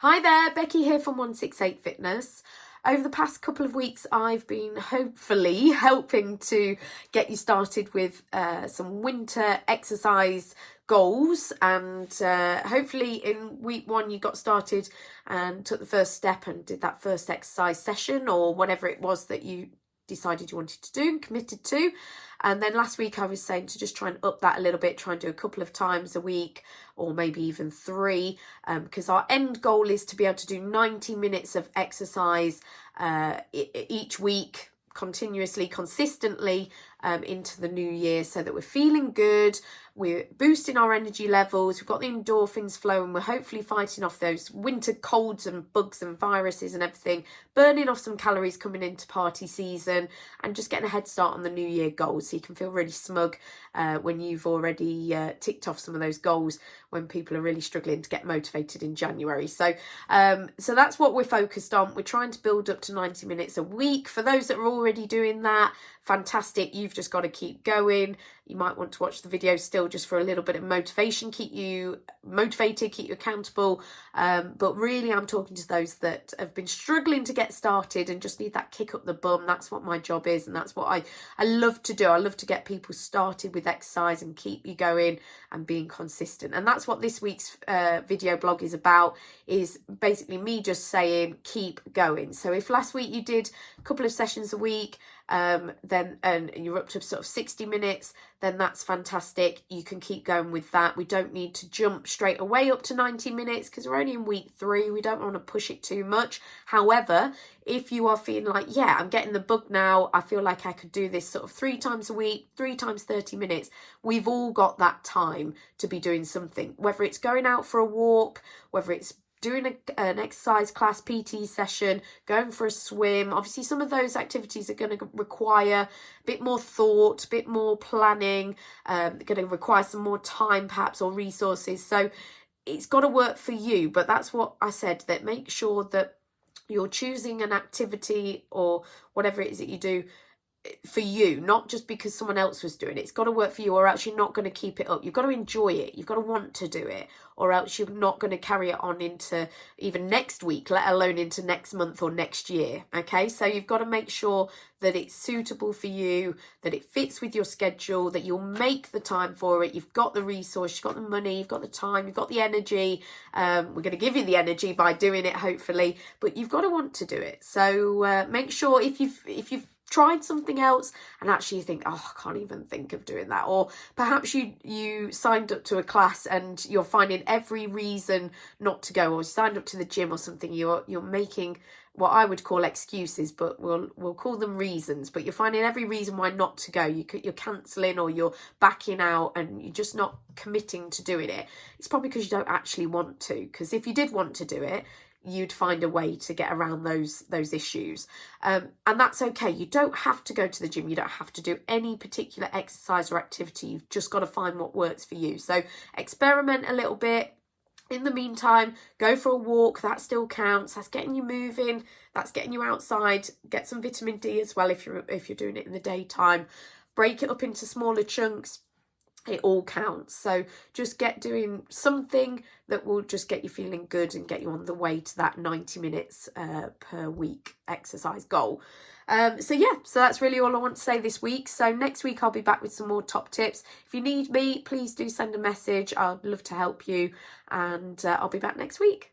Hi there, Becky here from 168 Fitness. Over the past couple of weeks, I've been hopefully helping to get you started with some winter exercise goals, and hopefully in week one you got started and took the first step and did that first exercise session or whatever it was that you decided you wanted to do and committed to. And then last week I was saying to just try and up that a little bit, try and do a couple of times a week or maybe even 3, because our end goal is to be able to do 90 minutes of exercise each week, continuously, consistently, into the new year, so that we're feeling good, we're boosting our energy levels, we've got the endorphins flowing, we're hopefully fighting off those winter colds and bugs and viruses and everything, burning off some calories coming into party season, and just getting a head start on the new year goals, so you can feel really smug when you've already ticked off some of those goals when people are really struggling to get motivated in January. So that's what we're focused on. We're trying to build up to 90 minutes a week. For those that are already doing that, fantastic. You've just got to keep going. You might want to watch the video still just for a little bit of motivation, keep you motivated, keep you accountable. But really, I'm talking to those that have been struggling to get started and just need that kick up the bum. That's what my job is, and that's what I love to do. I love to get people started with exercise and keep you going and being consistent. And that's what this week's video blog is about, is basically me just saying keep going. So if last week you did a couple of sessions a week, then and you're up to sort of 60 minutes, then that's fantastic. You can keep going with that. We don't need to jump straight away up to 90 minutes because we're only in week 3. We don't want to push it too much. However, if you are feeling like, yeah, I'm getting the bug now, I feel like I could do this sort of 3 times a week, 3 times 30 minutes, we've all got that time to be doing something, whether it's going out for a walk, whether it's doing an exercise class, PT session, going for a swim. Obviously, some of those activities are going to require a bit more thought, a bit more planning, going to require some more time perhaps or resources. So it's got to work for you. But that's what I said, that make sure that you're choosing an activity or whatever it is that you do for you, not just because someone else was doing it. It's got to work for you, or else you're not going to keep it up. You've got to enjoy it. You've got to want to do it, or else you're not going to carry it on into even next week, let alone into next month or next year. Okay, so you've got to make sure that it's suitable for you, that it fits with your schedule, that you'll make the time for it. You've got the resource, you've got the money, you've got the time, you've got the energy. We're going to give you the energy by doing it, hopefully, but you've got to want to do it. So make sure if you've tried something else and actually you think, oh, I can't even think of doing that, or perhaps you signed up to a class and you're finding every reason not to go, or you signed up to the gym or something, you're making what I would call excuses, but we'll call them reasons, but you're finding every reason why not to go. You're cancelling or you're backing out and you're just not committing to doing it. It's probably because you don't actually want to, because if you did want to do it, you'd find a way to get around those issues, and that's okay. You don't have to go to the gym, you don't have to do any particular exercise or activity. You've just got to find what works for you. So experiment a little bit. In the meantime, go for a walk. That still counts. That's getting you moving, that's getting you outside. Get some vitamin D as well if you're doing it in the daytime. Break it up into smaller chunks. It all counts. So just get doing something that will just get you feeling good and get you on the way to that 90 minutes per week exercise goal. So that's really all I want to say this week. So next week I'll be back with some more top tips. If you need me, please do send a message. I'd love to help you, and I'll be back next week.